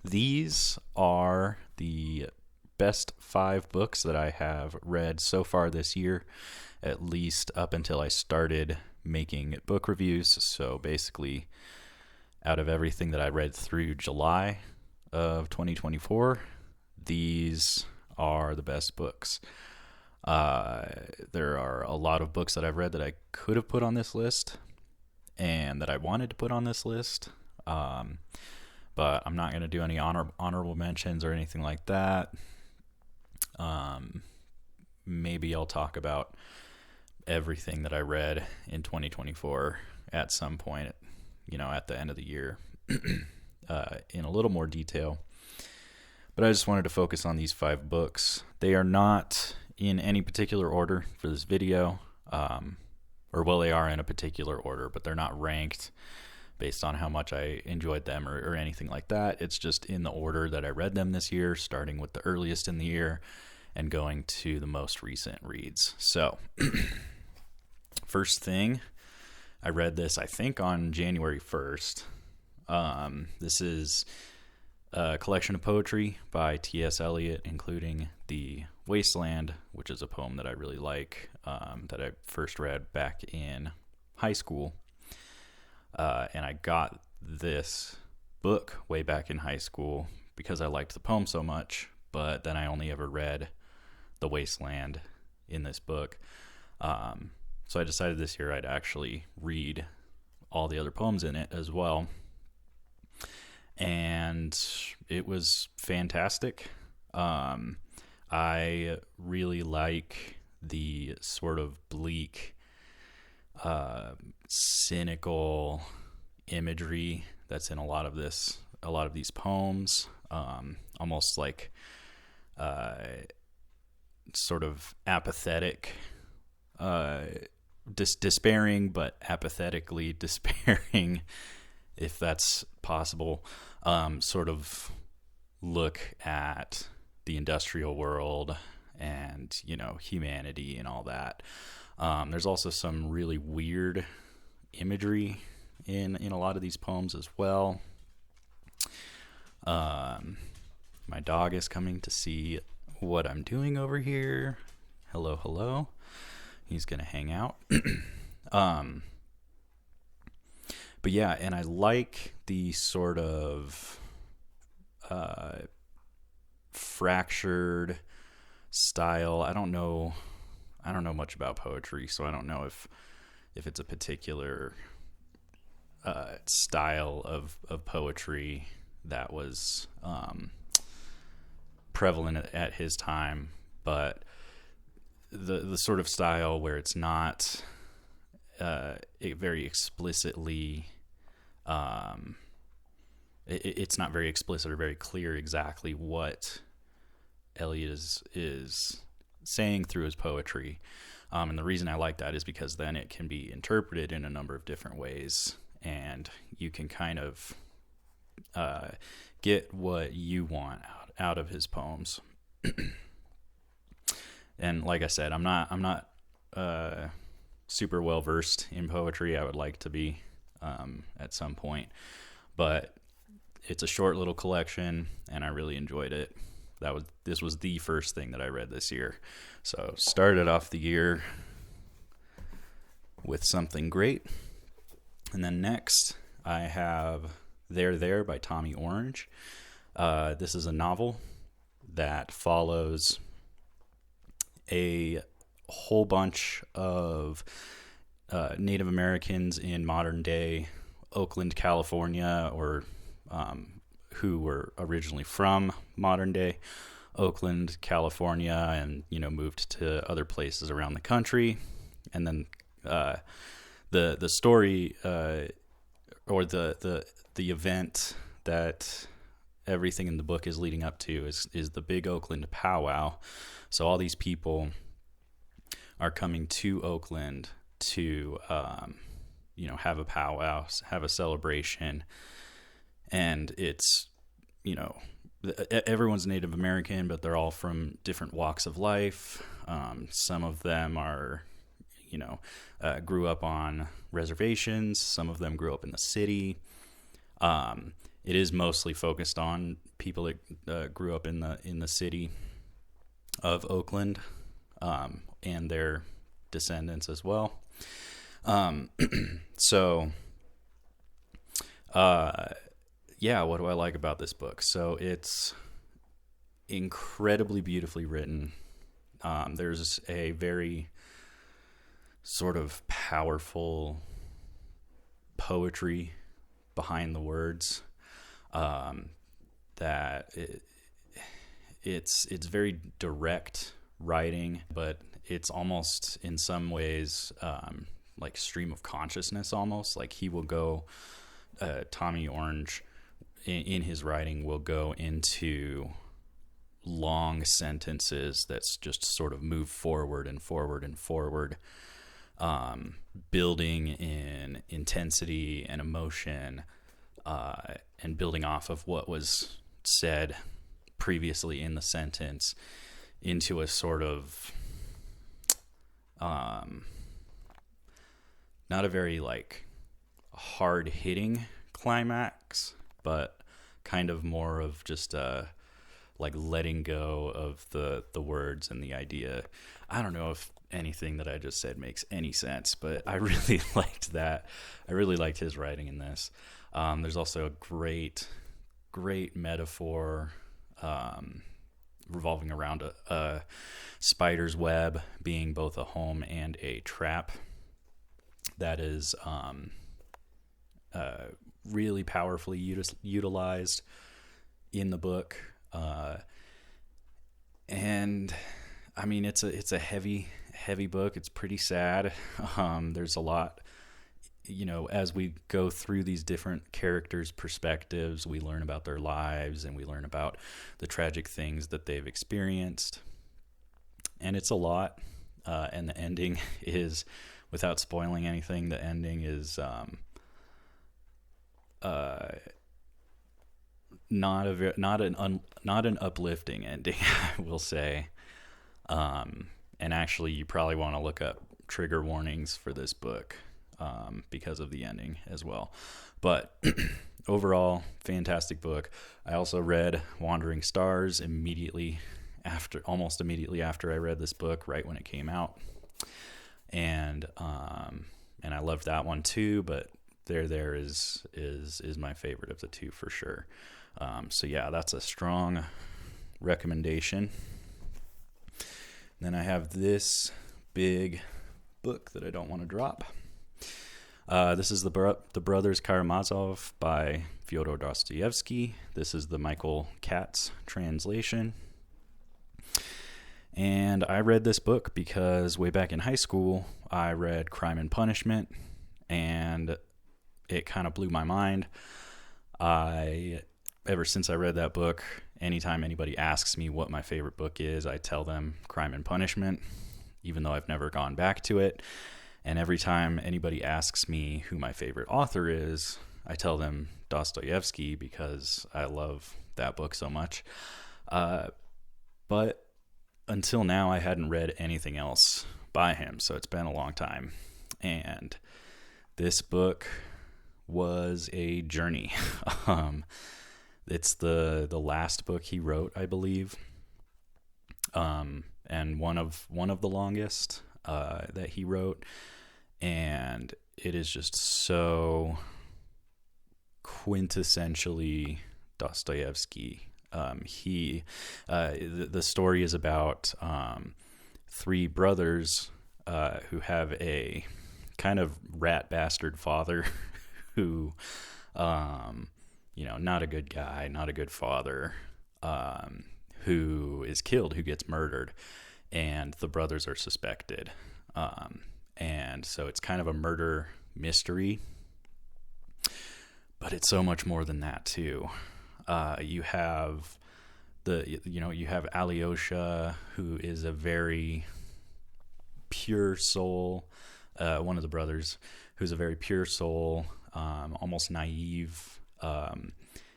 These are the best 5 books that I have read so far this year, at least up until I started making book reviews. So basically, out of everything that I read through July of 2024, these are the best books. There are a lot of books that I've read that I could have put on this list and that I wanted to put on this list. But I'm not going to do any honorable mentions or anything like that. Maybe I'll talk about everything that I read in 2024 at some point, at the end of the year, in a little more detail. But I just wanted to focus on these 5 books. They are not in any particular order for this video, they are in a particular order, but they're not ranked based on how much I enjoyed them or anything like that. It's just in the order that I read them this year, starting with the earliest in the year and going to the most recent reads. So, first thing, I read this, I think, on January 1st. This is a collection of poetry by T.S. Eliot, including The Wasteland, which is a poem that I really like, that I first read back in high school. And I got this book way back in high school because I liked the poem so much, but then I only ever read The Wasteland in this book. So I decided this year I'd actually read all the other poems in it as well. And it was fantastic. I really like the sort of bleak, cynical imagery that's in a lot of these poems, almost like sort of apathetic, despairing, but apathetically despairing, if that's possible, sort of look at the industrial world and, humanity and all that. There's also some really weird imagery in a lot of these poems as well. My dog is coming to see what I'm doing over here. Hello. He's going to hang out. But yeah, and I like the sort of fractured style. I don't know much about poetry, so I don't know if it's a particular style of poetry that was prevalent at his time, but the sort of style where it's not very explicitly, it's not very explicit or very clear exactly what Eliot is saying through his poetry. And the reason I like that is because then it can be interpreted in a number of different ways, and you can kind of get what you want out of his poems. And like I said, I'm not super well versed in poetry. I would like to be at some point, but it's a short little collection, and I really enjoyed it. This was the first thing that I read this year. So started off the year with something great. And then next I have There by Tommy Orange. This is a novel that follows a whole bunch of Native Americans in modern day Oakland, California, or who were originally from modern day Oakland, California, and moved to other places around the country. And then the story or the event that everything in the book is leading up to is the big Oakland powwow. So all these people are coming to Oakland to have a powwow, have a celebration. And it's, everyone's Native American, but they're all from different walks of life. Some of them are, grew up on reservations. Some of them grew up in the city. it is mostly focused on people that grew up in the city of Oakland, and their descendants as well. So, yeah, what do I like about this book? So it's incredibly beautifully written. There's a very sort of powerful poetry behind the words, that it's very direct writing, but it's almost in some ways like stream of consciousness, almost like he will go, Tommy Orange in his writing will go into long sentences that's just sort of move forward and forward and forward, building in intensity and emotion, and building off of what was said previously in the sentence into a sort of not a very like hard hitting climax, but kind of more of just like letting go of the words and the idea. I don't know if anything that I just said makes any sense, but I really liked that. I really liked his writing in this. There's also a great metaphor revolving around a spider's web being both a home and a trap. That is really powerfully utilized in the book. And I mean, it's a heavy book. It's pretty sad. There's a lot, as we go through these different characters' perspectives, we learn about their lives and we learn about the tragic things that they've experienced. And it's a lot. And the ending is, without spoiling anything, the ending is not an uplifting ending, I will say. And actually, you probably want to look up trigger warnings for this book, because of the ending as well. But overall, fantastic book. I also read Wandering Stars almost immediately after I read this book, right when it came out. And I loved that one too, but there is my favorite of the two for sure. So yeah, that's a strong recommendation. Then I have this big book that I don't want to drop. This is the Brothers Karamazov by Fyodor Dostoevsky. This is the Michael Katz translation. And I read this book because way back in high school, I read Crime and Punishment, and it kind of blew my mind. Ever since I read that book, anytime anybody asks me what my favorite book is, I tell them Crime and Punishment, even though I've never gone back to it. And every time anybody asks me who my favorite author is, I tell them Dostoevsky because I love that book so much. But until now, I hadn't read anything else by him, so it's been a long time. And this book was a journey. It's the last book he wrote, I believe, and one of the longest that he wrote. And it is just so quintessentially Dostoevsky. The story is about three brothers who have a kind of rat bastard father who, not a good guy, not a good father, who is killed, who gets murdered, and the brothers are suspected. And so it's kind of a murder mystery, but it's so much more than that too. You have Alyosha, who is a very pure soul, one of the brothers, who's a very pure soul, almost naive.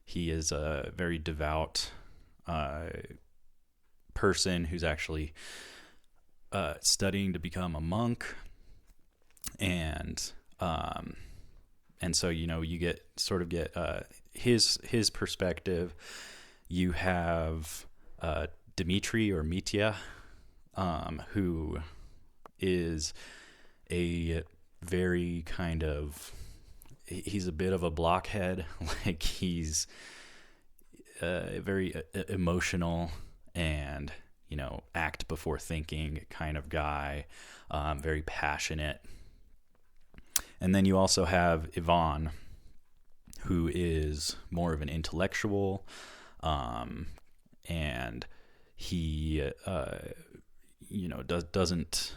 He is a very devout person who's actually studying to become a monk. And so, you get his perspective. You have Dmitri or Mitya, who is a very kind of, he's a bit of a blockhead. Like he's very emotional and, act before thinking kind of guy, very passionate. And then you also have Ivan, who is more of an intellectual, and he, doesn't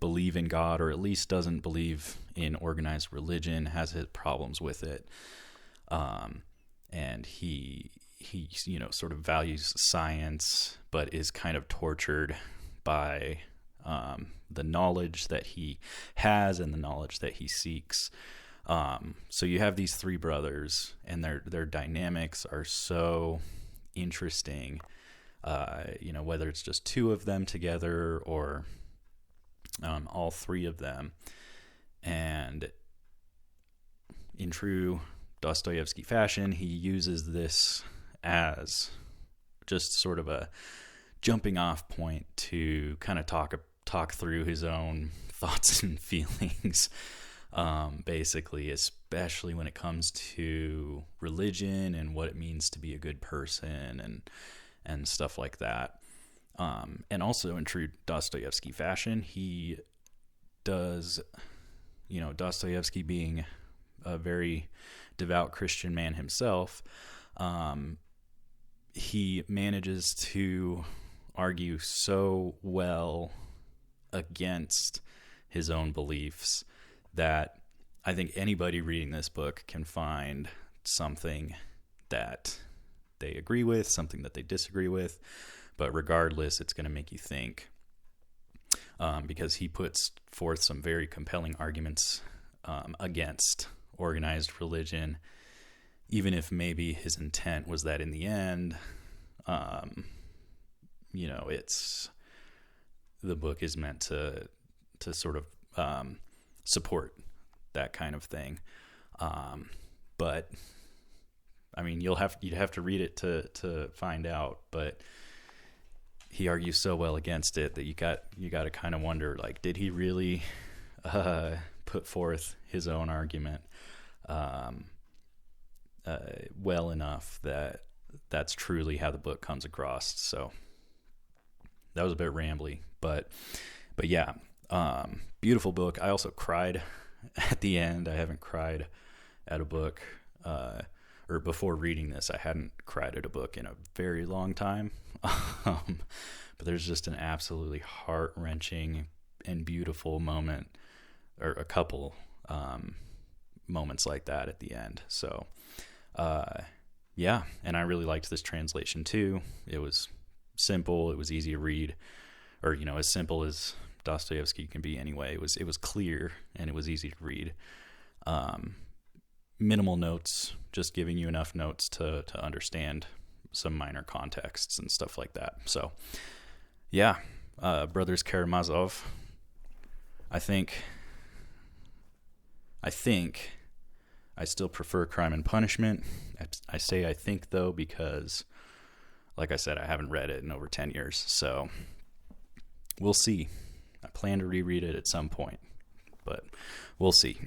believe in God, or at least doesn't believe in organized religion, has his problems with it. And he sort of values science, but is kind of tortured by the knowledge that he has and the knowledge that he seeks. So you have these three brothers, and their dynamics are so interesting. Whether it's just two of them together or all three of them. And in true Dostoevsky fashion, he uses this as just sort of a jumping off point to kind of talk through his own thoughts and feelings, basically, especially when it comes to religion and what it means to be a good person and stuff like that. And also in true Dostoevsky fashion, he does, Dostoevsky being a very devout Christian man himself, he manages to argue so well against his own beliefs that I think anybody reading this book can find something that they agree with, something that they disagree with, but regardless, it's going to make you think, because he puts forth some very compelling arguments against organized religion, even if maybe his intent was that in the end, it's, the book is meant to sort of support that kind of thing. But I mean, you'd have to read it to find out, but he argues so well against it that you got to kind of wonder, like, did he really put forth his own argument well enough that that's truly how the book comes across? So that was a bit rambly, but yeah, beautiful book. I also cried at the end. I haven't cried at a book, or before reading this, I hadn't cried at a book in a very long time. But there's just an absolutely heart-wrenching and beautiful moment, or a couple moments like that at the end. So, yeah, and I really liked this translation too. It was simple, it was easy to read, or as simple as Dostoevsky can be anyway. It was clear and it was easy to read. Minimal notes, just giving you enough notes to understand some minor contexts and stuff like that. So, yeah, Brothers Karamazov. I think I still prefer Crime and Punishment. I say I think, though, because, like I said, I haven't read it in over 10 years. So we'll see. I plan to reread it at some point, but we'll see.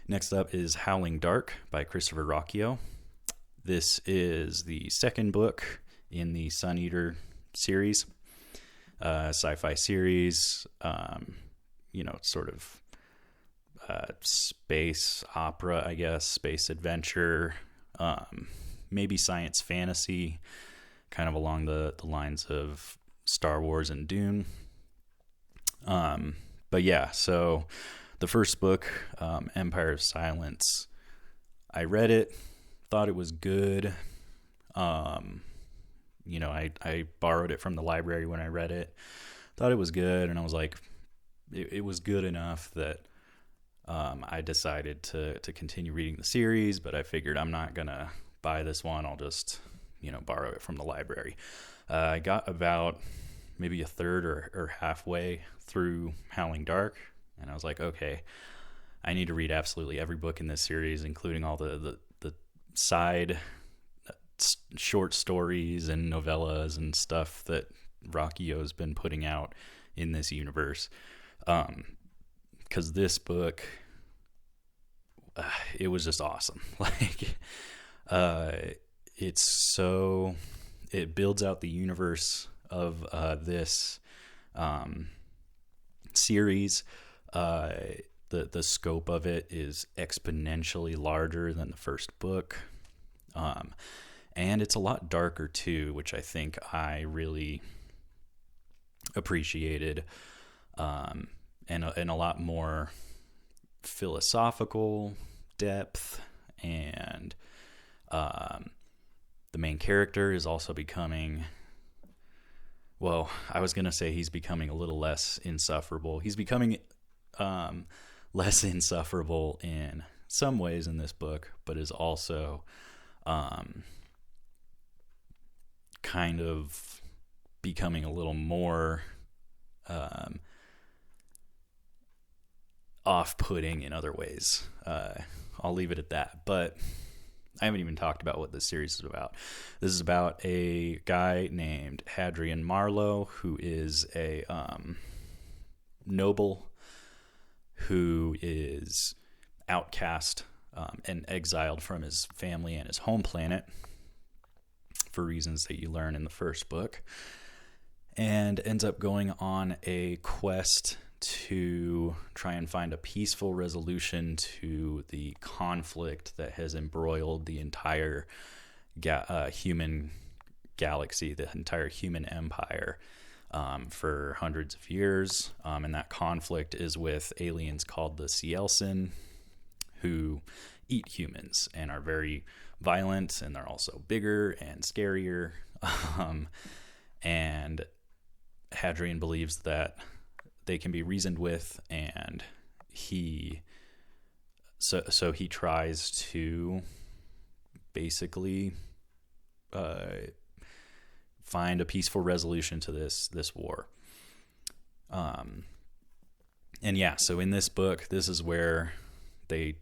Next up is Howling Dark by Christopher Rocchio. This is the second book in the Sun Eater series, sci-fi series, sort of space opera, I guess, space adventure, maybe science fantasy, kind of along the lines of Star Wars and Dune. But yeah, so the first book, Empire of Silence, I read it, thought it was good. I borrowed it from the library when I read it, thought it was good, and I was like, it was good enough that I decided to continue reading the series, but I figured I'm not going to buy this one. I'll just, borrow it from the library. I got about maybe a third or halfway through Howling Dark, and I was like, okay, I need to read absolutely every book in this series, including all the side short stories and novellas and stuff that Rockio's been putting out in this universe. Because this book, it was just awesome. Like, it builds out the universe of this series. The scope of it is exponentially larger than the first book. And it's a lot darker too, which I think I really appreciated. And a lot more philosophical depth, and the main character is also becoming, well, I was going to say he's becoming a little less insufferable. He's becoming less insufferable in some ways in this book, but is also kind of becoming a little more off-putting in other ways. I'll leave it at that. But I haven't even talked about what this series is about. This is about a guy named Hadrian Marlowe, who is a noble who is outcast and exiled from his family and his home planet for reasons that you learn in the first book, and ends up going on a quest to try and find a peaceful resolution to the conflict that has embroiled the entire human galaxy, the entire human empire, for hundreds of years. And that conflict is with aliens called the Cielsen, who eat humans and are very violent, and they're also bigger and scarier. And Hadrian believes that they can be reasoned with, and he tries to basically find a peaceful resolution to this war. And yeah, so in this book, this is where the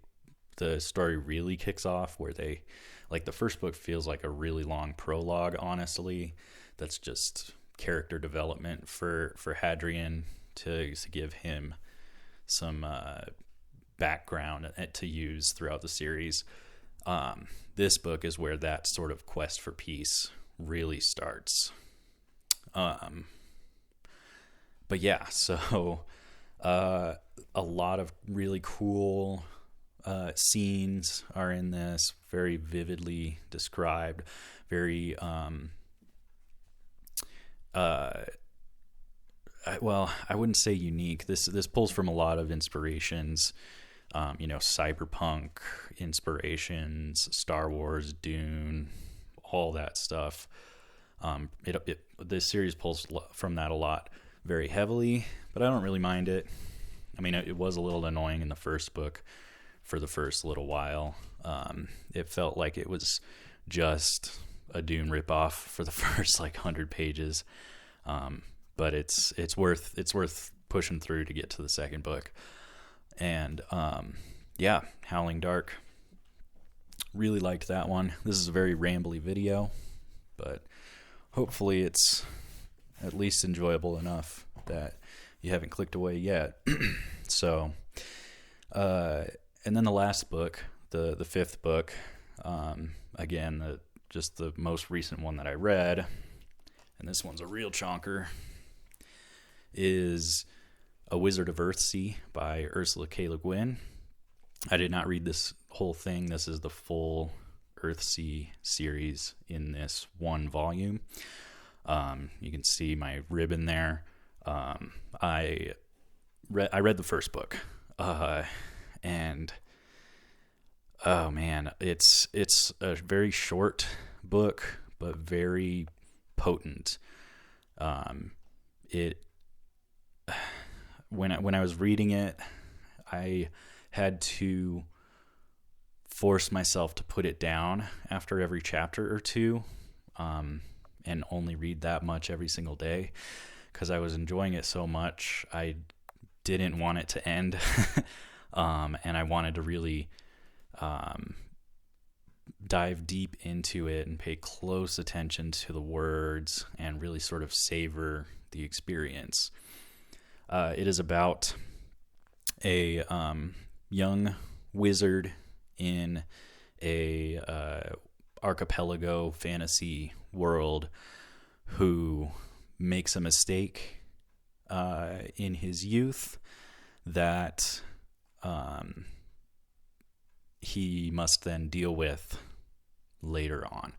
story really kicks off, where they, like, the first book feels like a really long prologue, honestly, that's just character development for Hadrian to give him some background to use throughout the series. This book is where that sort of quest for peace really starts. But yeah, so a lot of really cool scenes are in this, very vividly described, very well, I wouldn't say unique. This pulls from a lot of inspirations, cyberpunk inspirations, Star Wars, Dune, all that stuff. This series pulls from that a lot, very heavily, but I don't really mind it. I mean, it was a little annoying in the first book for the first little while. It felt like it was just a Dune ripoff for the first 100 pages. But it's worth pushing through to get to the second book. And yeah, Howling Dark, really liked that one. This is a very rambly video, but hopefully it's at least enjoyable enough that you haven't clicked away yet. So and then the last book, the fifth book, again, just the most recent one that I read, and this one's a real chonker, is A Wizard of Earthsea by Ursula K. Le Guin. I did not read this whole thing. This is the full Earthsea series in this one volume. You can see my ribbon there. I read the first book, and oh man, it's a very short book, but very potent. When I was reading it, I had to force myself to put it down after every chapter or two, and only read that much every single day, because I was enjoying it so much. I didn't want it to end. And I wanted to really dive deep into it and pay close attention to the words and really sort of savor the experience. It is about a young wizard in a archipelago fantasy world who makes a mistake in his youth that he must then deal with later on.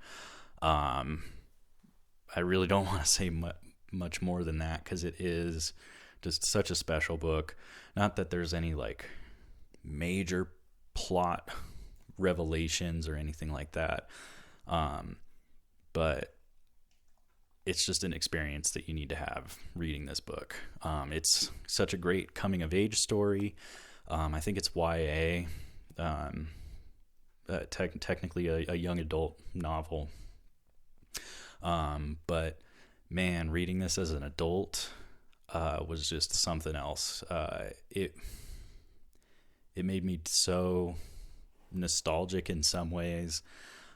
I really don't want to say much more than that, because it is just such a special book. Not that there's any like major plot revelations or anything like that, but it's just an experience that you need to have reading this book. It's such a great coming of age story. I think it's YA, technically a young adult novel. But man, reading this as an adult was just something else. It made me so nostalgic in some ways.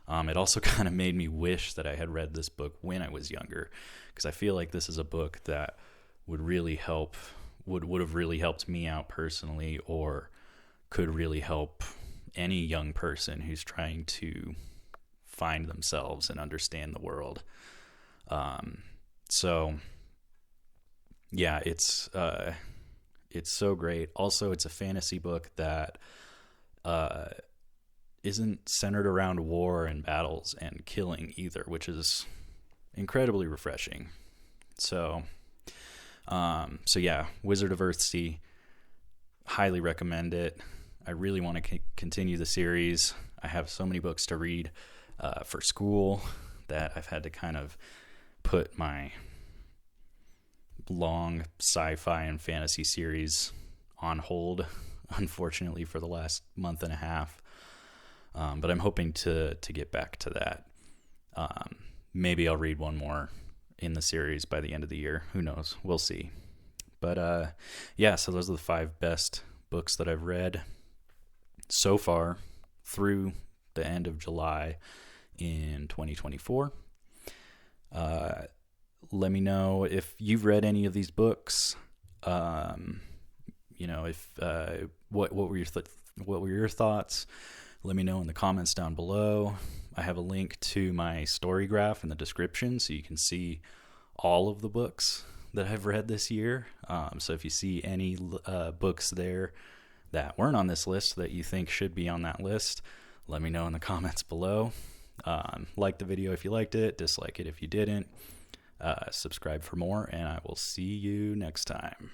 It also kind of made me wish that I had read this book when I was younger, because I feel like this is a book that would really help, would have really helped me out personally, or could really help any young person who's trying to find themselves and understand the world. So yeah, it's so great. Also, it's a fantasy book that isn't centered around war and battles and killing either, which is incredibly refreshing. So yeah, Wizard of Earthsea, highly recommend it. I really want to continue the series. I have so many books to read for school that I've had to kind of put my long sci-fi and fantasy series on hold, unfortunately, for the last month and a half. But I'm hoping to get back to that. Maybe I'll read one more in the series by the end of the year. Who knows? We'll see. But yeah, so those are the 5 best books that I've read so far through the end of July in 2024. Let me know if you've read any of these books. If what were your thoughts? Let me know in the comments down below. I have a link to my story graph in the description, so you can see all of the books that I've read this year. So if you see any books there that weren't on this list that you think should be on that list, let me know in the comments below. Like the video if you liked it, dislike it if you didn't. Subscribe for more, and I will see you next time.